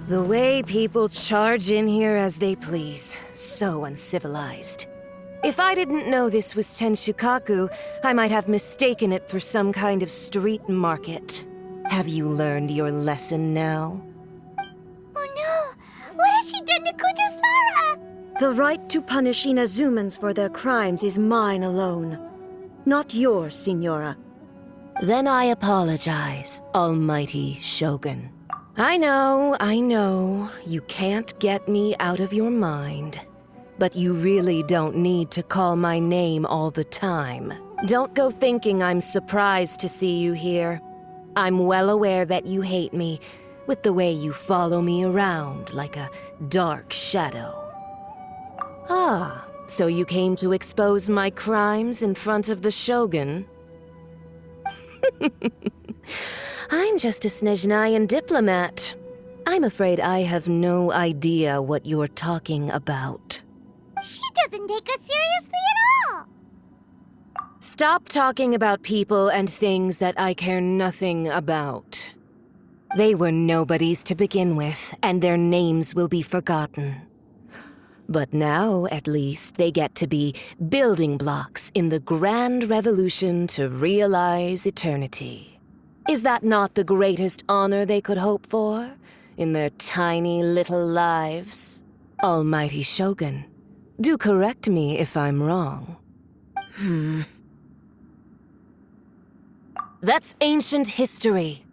The way people charge in here as they please. So uncivilized. If I didn't know this was Tenshukaku, I might have mistaken it for some kind of street market. Have you learned your lesson now? Oh no! What has she done to Kujusara? The right to punish Inazumans for their crimes is mine alone. Not yours, Signora. Then I apologize, almighty Shogun. I know, you can't get me out of your mind. But you really don't need to call my name all the time. Don't go thinking I'm surprised to see you here. I'm well aware that you hate me, with the way you follow me around like a dark shadow. Ah, so you came to expose my crimes in front of the Shogun? I'm just a Snezhnayan diplomat. I'm afraid I have no idea what you're talking about. She doesn't take us seriously at all! Stop talking about people and things that I care nothing about. They were nobodies to begin with, and their names will be forgotten. But now, at least, they get to be building blocks in the grand revolution to realize eternity. Is that not the greatest honor they could hope for in their tiny little lives? Almighty Shogun, do correct me if I'm wrong. That's ancient history.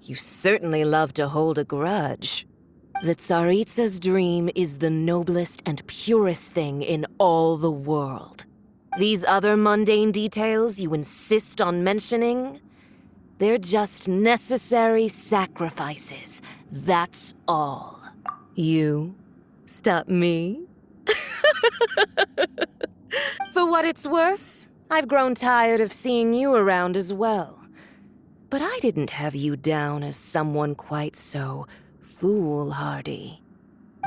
You certainly love to hold a grudge. The Tsaritsa's dream is the noblest and purest thing in all the world. These other mundane details you insist on mentioning, they're just necessary sacrifices, that's all. You stop me? For what it's worth, I've grown tired of seeing you around as well. But I didn't have you down as someone quite so foolhardy.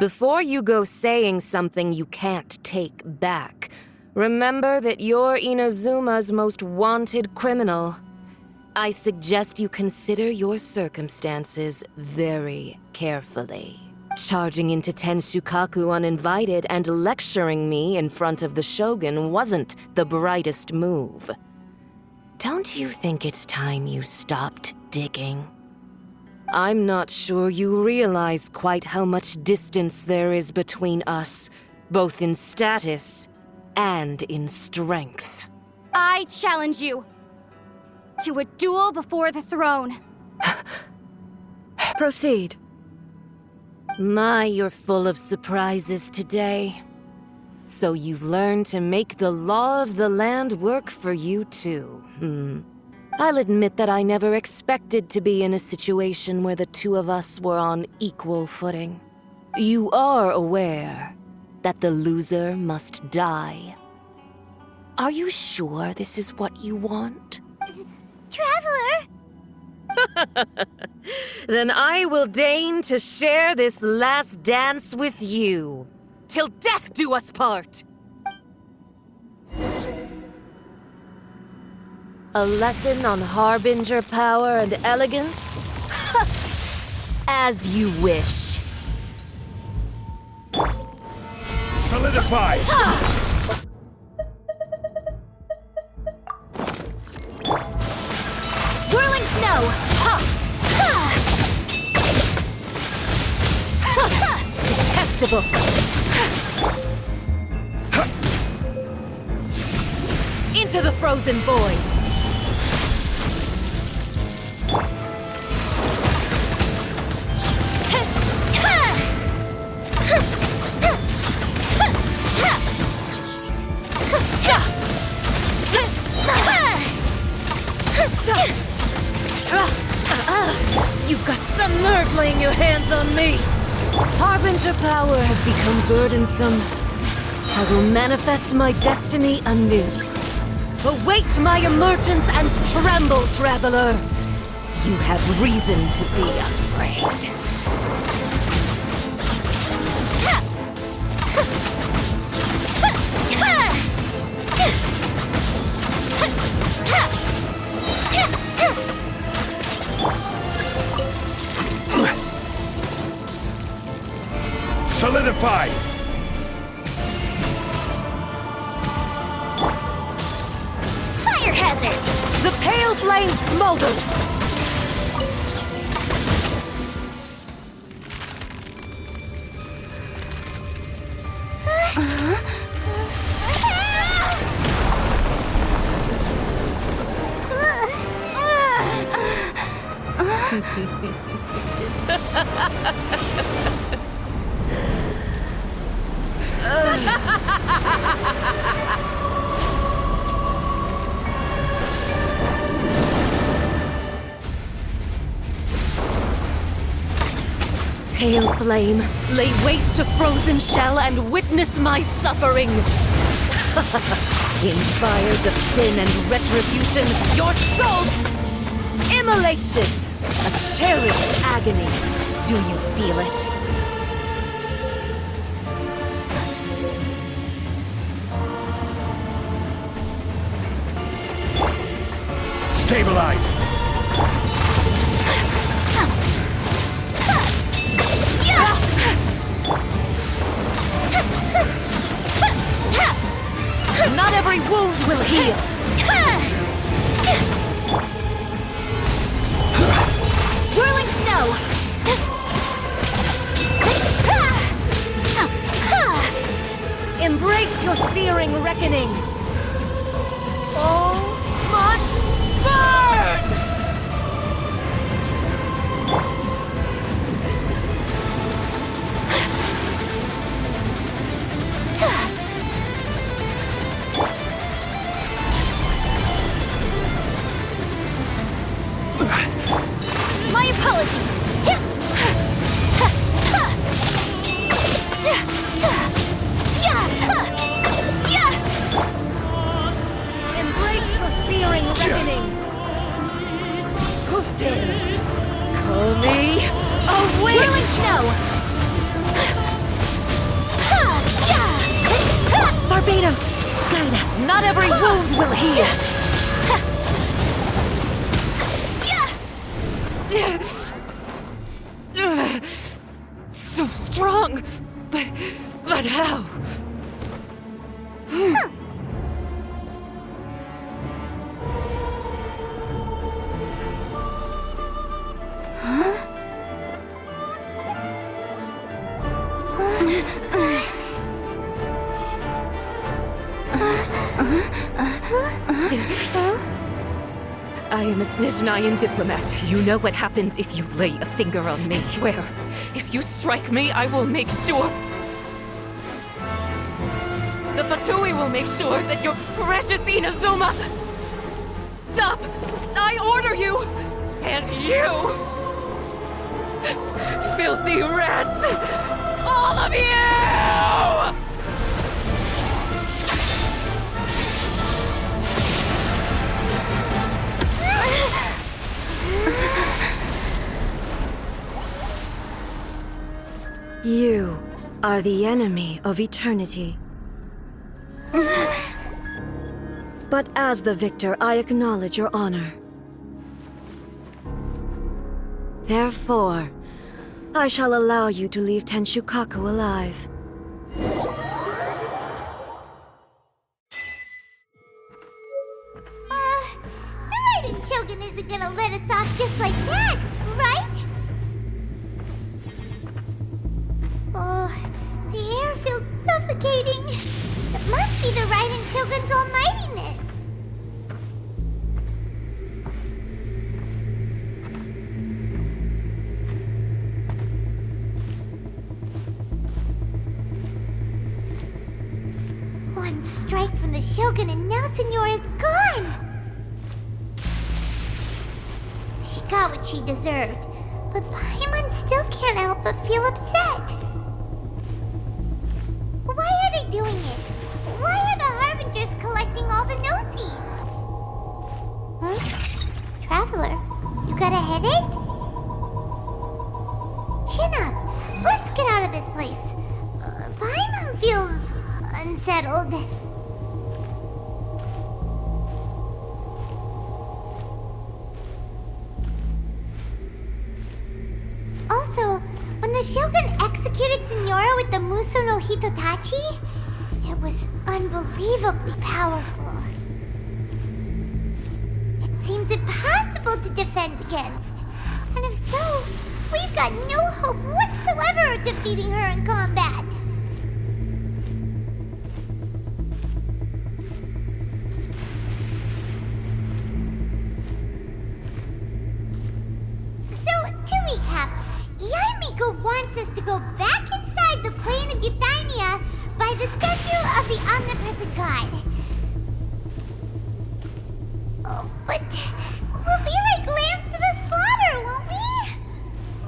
Before you go saying something you can't take back, remember that you're Inazuma's most wanted criminal. I suggest you consider your circumstances very carefully. Charging into Tenshukaku uninvited and lecturing me in front of the Shogun wasn't the brightest move. Don't you think it's time you stopped digging? I'm not sure you realize quite how much distance there is between us, both in status and in strength. I challenge you to a duel before the throne. Proceed. My, you're full of surprises today. So you've learned to make the law of the land work for you too, I'll admit that I never expected to be in a situation where the two of us were on equal footing. You are aware that the loser must die. Are you sure this is what you want? Traveler! Then I will deign to share this last dance with you. Till death do us part! A lesson on harbinger power and elegance? As you wish. Solidify! Whirling snow! Detestable! Into the frozen void! You've got some nerve laying your hands on me! Harbinger power has become burdensome. I will manifest my destiny anew. Await my emergence and tremble, traveler! You have reason to be afraid. Solidify! Fire hazard! The pale flame smolders! Pale flame, lay waste to frozen shell and witness my suffering. In fires of sin and retribution, your soul, immolation, a cherished agony. Do you feel it? Stabilize! Not every wound will heal. Whirling snow! Embrace your searing reckoning. All must burn! My apologies! Embrace your searing reckoning. Who dares call me a witch? Whirling snow! Barbados, guide us. Not every wound will heal. So strong, but how? I am a Snezhnayan diplomat. You know what happens if you lay a finger on me. I swear, if you strike me, I will make sure... The Fatui will make sure that your precious Inazuma... Stop! I order you! And you! Filthy rats! All of you! You are the enemy of eternity. But as the victor, I acknowledge your honor. Therefore, I shall allow you to leave Tenshukaku alive. The Raiden Shogun isn't gonna let us off just like that, right? Oh, the air feels suffocating. It must be the Raiden Shogun's almightiness. One strike from the Shogun and now Signora's gone! She got what she deserved, but Paimon still can't help but feel upset. Why are they doing it? Why are the Harbingers collecting all the no-seeds? settled. Also, when the Shogun executed Signora with the Muso no Hitotachi, it was unbelievably powerful. It seems impossible to defend against. And if so, we've got no hope whatsoever of defeating her in combat. So, to recap, Yaemiko wants us to go back inside the plane of Euthymia by the statue of the omnipresent god. Oh, but we'll be like lambs to the slaughter, won't we?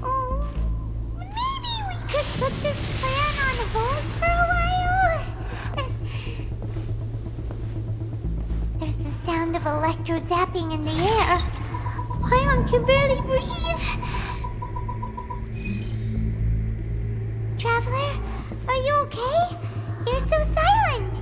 Oh, maybe we could put this plan on hold for a while? There's the sound of electro zapping in the air. Paimon can barely breathe. Traveler, are you okay? You're so silent.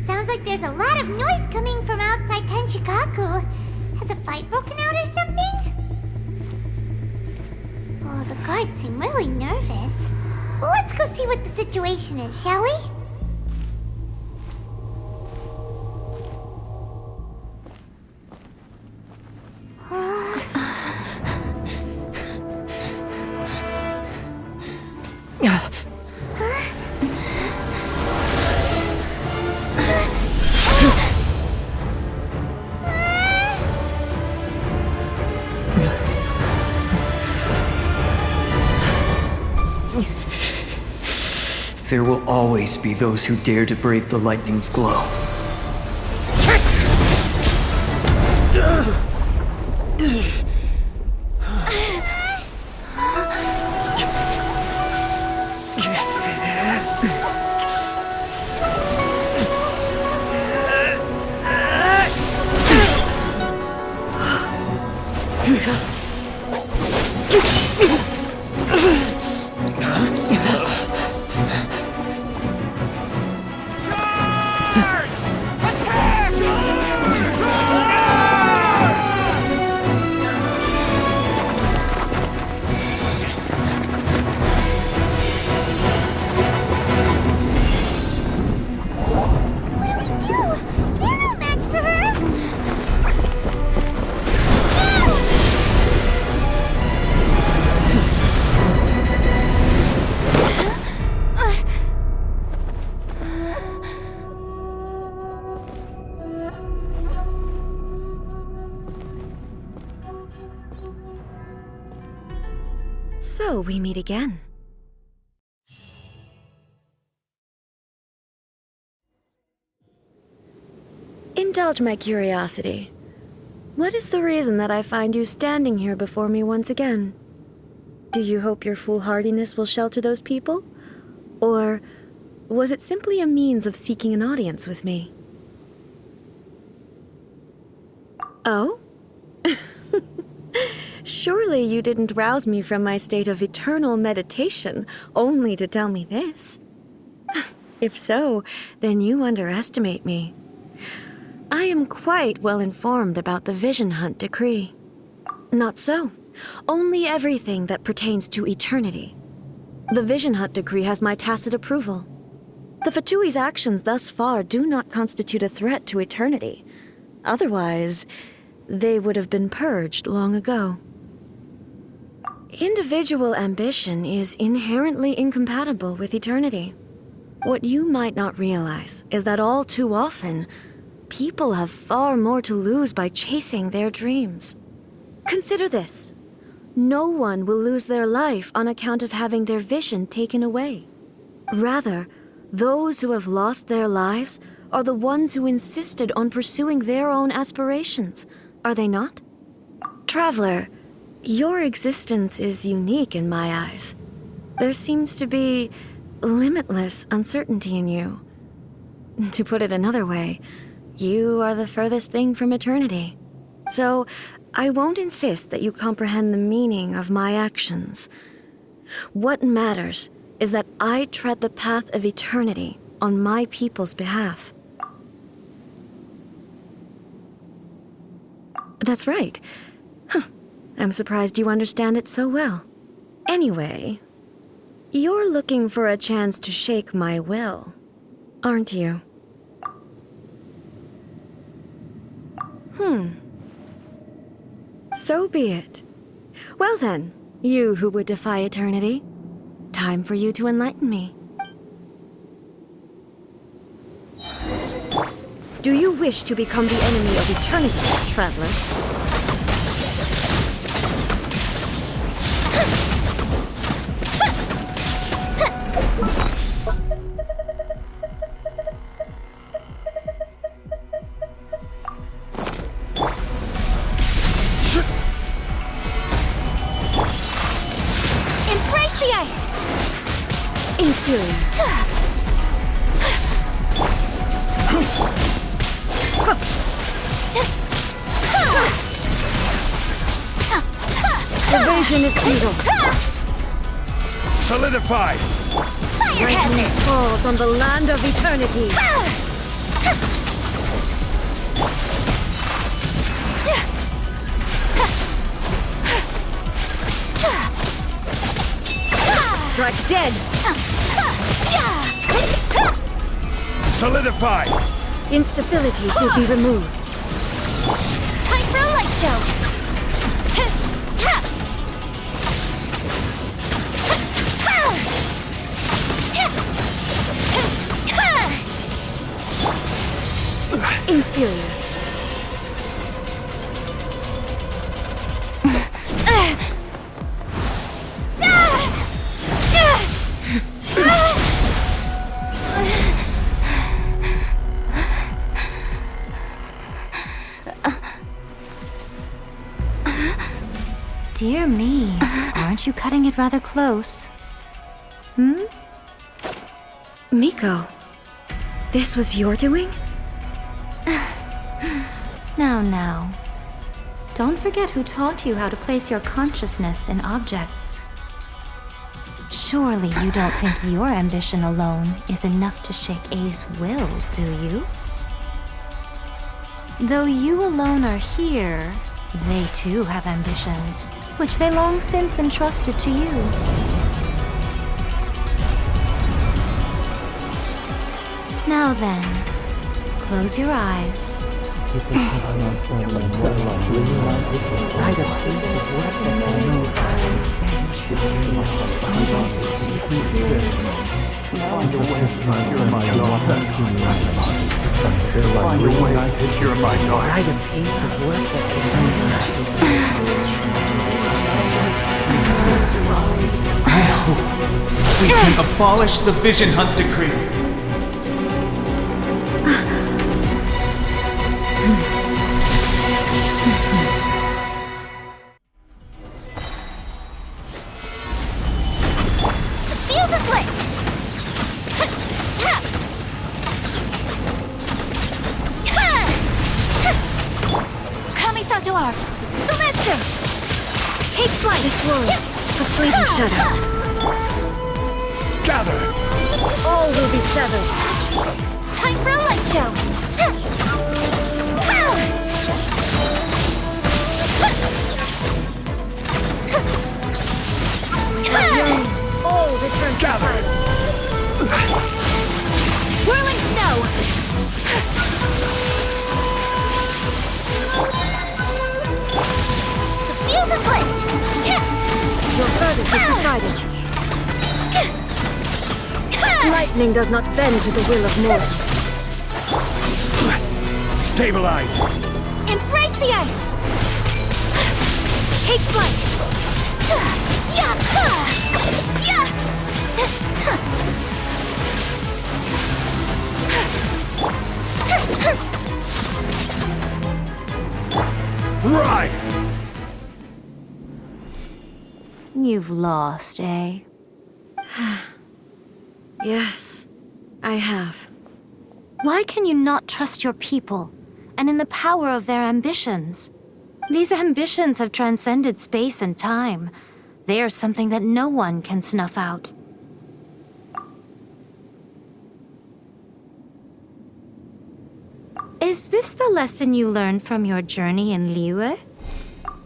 Sounds like there's a lot of noise coming from outside Tenshikaku. Has a fight broken out or something? Oh, the guards seem really nervous. Well, let's go see what the situation is, shall we? There will always be those who dare to brave the lightning's glow. So we meet again. Indulge my curiosity. What is the reason that I find you standing here before me once again? Do you hope your foolhardiness will shelter those people? Or was it simply a means of seeking an audience with me? Oh? Surely you didn't rouse me from my state of eternal meditation only to tell me this. If so, then you underestimate me. I am quite well informed about the Vision Hunt decree. Not so. Only everything that pertains to eternity. The Vision Hunt decree has my tacit approval. The Fatui's actions thus far do not constitute a threat to eternity. Otherwise, they would have been purged long ago. Individual ambition is inherently incompatible with eternity. What you might not realize is that all too often, people have far more to lose by chasing their dreams. Consider this. No one will lose their life on account of having their vision taken away. Rather, those who have lost their lives are the ones who insisted on pursuing their own aspirations, are they not? Traveler, your existence is unique in my eyes. There seems to be limitless uncertainty in you. To put it another way, you are the furthest thing from eternity. So, I won't insist that you comprehend the meaning of my actions. What matters is that I tread the path of eternity on my people's behalf. That's right. I'm surprised you understand it so well. Anyway, you're looking for a chance to shake my will, aren't you? So be it. Well then, you who would defy eternity, time for you to enlighten me. Do you wish to become the enemy of eternity, traveler? Embrace the ice! Inferior. Evasion is futile. Solidify! Fire Lightning hazard! falls on the land of eternity. Strike dead. Solidify! Instabilities will be removed. Time for a light show! Inferior. Dear me, aren't you cutting it rather close? Miko, this was your doing? Now. Don't forget who taught you how to place your consciousness in objects. Surely you don't think your ambition alone is enough to shake A's will, do you? Though you alone are here, they too have ambitions, which they long since entrusted to you. Now then, close your eyes. We can abolish the Vision Hunt Decree. Fuse is lit! Kamisato art! Sumetsu! Take flight! This world, a fleeting shadow. Gather! All will be severed. Time for a light show! All return to Gather! silence. Whirling snow! The fuse is lit! Your verdict is decided. Lightning does not bend to the will of mortals. Stabilize! Embrace the ice! Take flight! Right! You've lost, eh? Yes, I have. Why can you not trust your people, and in the power of their ambitions? These ambitions have transcended space and time. They are something that no one can snuff out. Is this the lesson you learned from your journey in Liyue?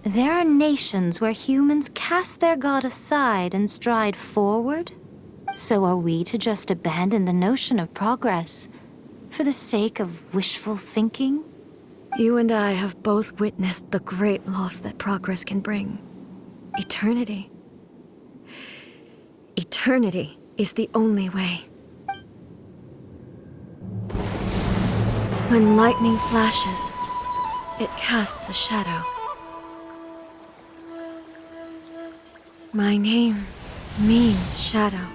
There are nations where humans cast their god aside and stride forward. So are we to just abandon the notion of progress for the sake of wishful thinking? You and I have both witnessed the great loss that progress can bring. Eternity. Eternity is the only way. When lightning flashes, it casts a shadow. My name means shadow.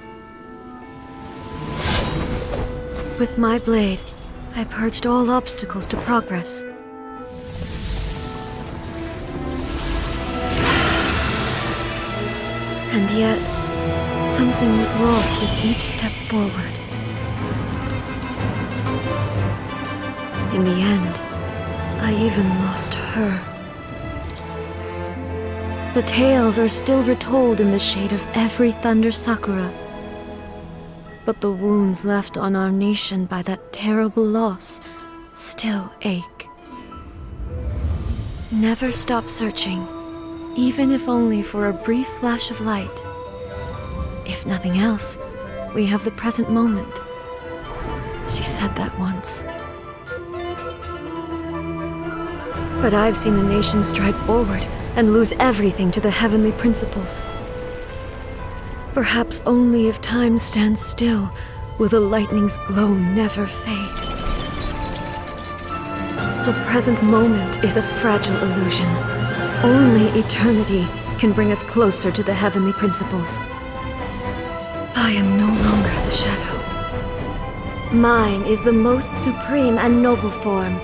With my blade, I purged all obstacles to progress. And yet, something was lost with each step forward. In the end, I even lost her. The tales are still retold in the shade of every Thunder Sakura. But the wounds left on our nation by that terrible loss still ache. Never stop searching, even if only for a brief flash of light. If nothing else, we have the present moment. She said that once. But I've seen a nation stride forward and lose everything to the heavenly principles. Perhaps only if time stands still will the lightning's glow never fade. The present moment is a fragile illusion. Only eternity can bring us closer to the heavenly principles. I am no longer the shadow. Mine is the most supreme and noble form.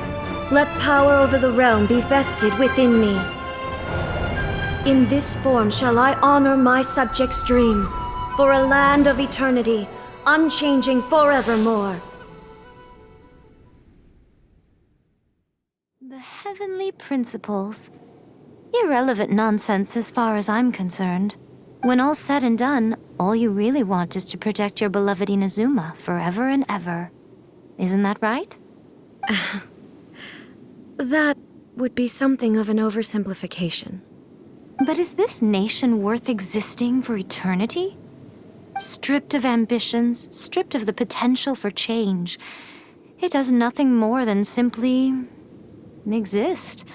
Let power over the realm be vested within me. In this form shall I honor my subjects' dream, for a land of eternity, unchanging forevermore. The heavenly principles. Irrelevant nonsense as far as I'm concerned. When all's said and done, all you really want is to protect your beloved Inazuma forever and ever. Isn't that right? That would be something of an oversimplification. But is this nation worth existing for eternity? Stripped of ambitions, stripped of the potential for change, it does nothing more than simply exist.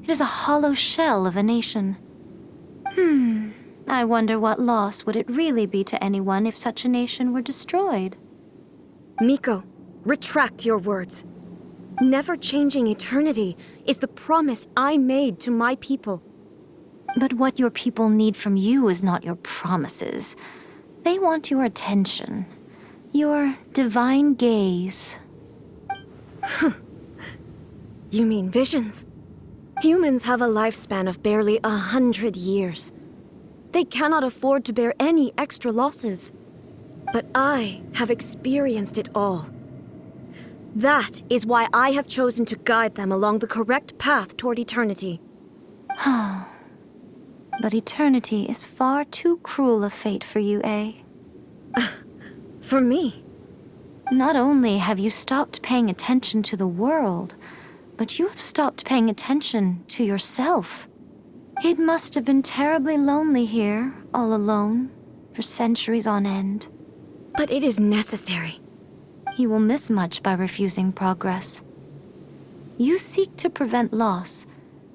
It is a hollow shell of a nation. I wonder what loss would it really be to anyone if such a nation were destroyed? Miko, retract your words. Never changing eternity is the promise I made to my people. But what your people need from you is not your promises. They want your attention. Your divine gaze. You mean visions? Humans have a lifespan of barely 100 years. They cannot afford to bear any extra losses. But I have experienced it all. That is why I have chosen to guide them along the correct path toward eternity. But eternity is far too cruel a fate for you, eh? For me? Not only have you stopped paying attention to the world, but you have stopped paying attention to yourself. It must have been terribly lonely here, all alone, for centuries on end. But it is necessary. You will miss much by refusing progress. You seek to prevent loss,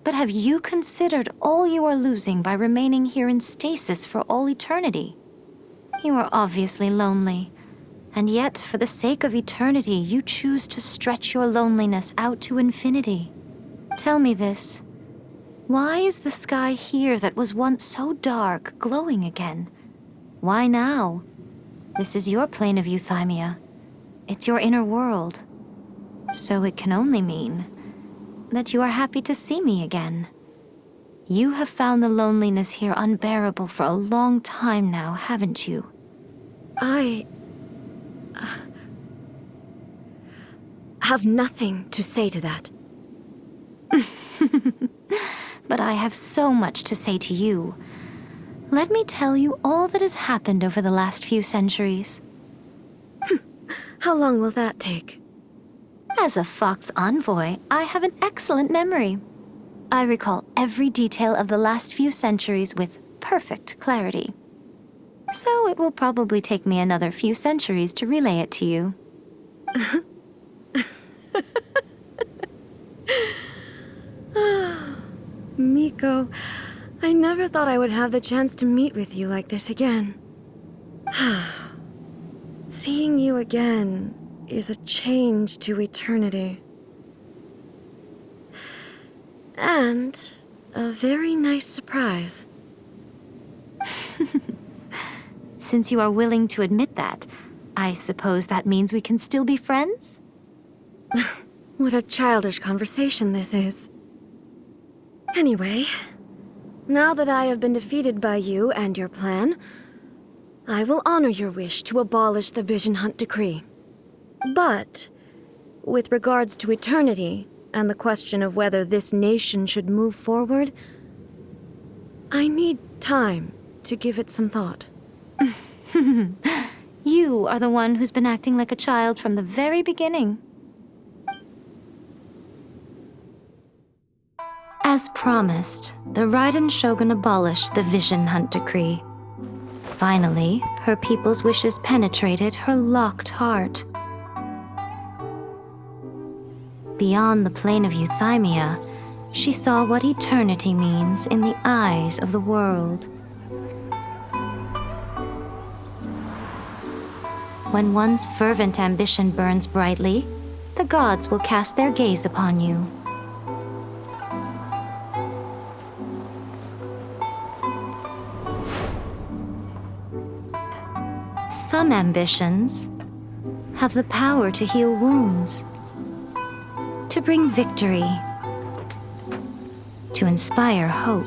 but have you considered all you are losing by remaining here in stasis for all eternity? You are obviously lonely, and yet for the sake of eternity, you choose to stretch your loneliness out to infinity. Tell me this. Why is the sky here that was once so dark glowing again? Why now? This is your plane of euthymia. It's your inner world. So it can only mean that you are happy to see me again. You have found the loneliness here unbearable for a long time now, haven't you? I have nothing to say to that. but I have so much to say to you. Let me tell you all that has happened over the last few centuries. How long will that take? As a Fox envoy, I have an excellent memory. I recall every detail of the last few centuries with perfect clarity. So it will probably take me another few centuries to relay it to you. Miko, I never thought I would have the chance to meet with you like this again. Seeing you again is a change to eternity. And a very nice surprise. Since you are willing to admit that, I suppose that means we can still be friends? What a childish conversation this is. Anyway, now that I have been defeated by you and your plan, I will honor your wish to abolish the Vision Hunt Decree. But, with regards to eternity and the question of whether this nation should move forward, I need time to give it some thought. You are the one who's been acting like a child from the very beginning. As promised, the Raiden Shogun abolished the Vision Hunt Decree. Finally, her people's wishes penetrated her locked heart. Beyond the plane of Euthymia, she saw what eternity means in the eyes of the world. When one's fervent ambition burns brightly, the gods will cast their gaze upon you. Some ambitions have the power to heal wounds, to bring victory, to inspire hope.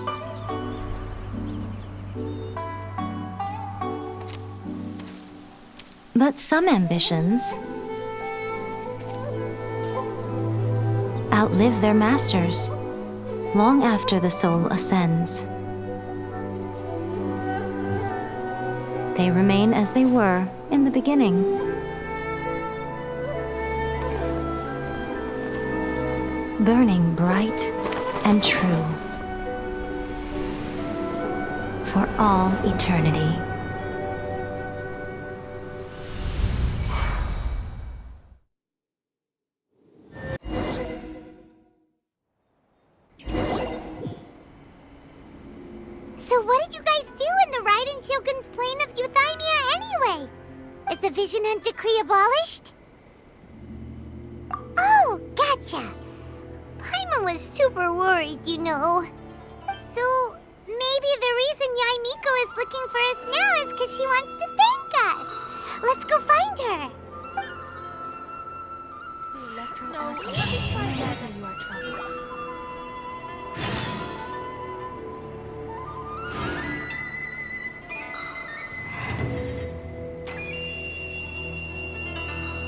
But some ambitions outlive their masters long after the soul ascends. They remain as they were in the beginning. Burning bright and true for all eternity. So what did you guys do in the Raiden Shogun's plane of Euthymia anyway? Is the Vision Hunt Decree abolished? Oh, gotcha. Paimon was super worried, you know. So maybe the reason Yai Miko is looking for us now is because she wants to thank us. Let's go find her. No, you have to try that when you are troubled.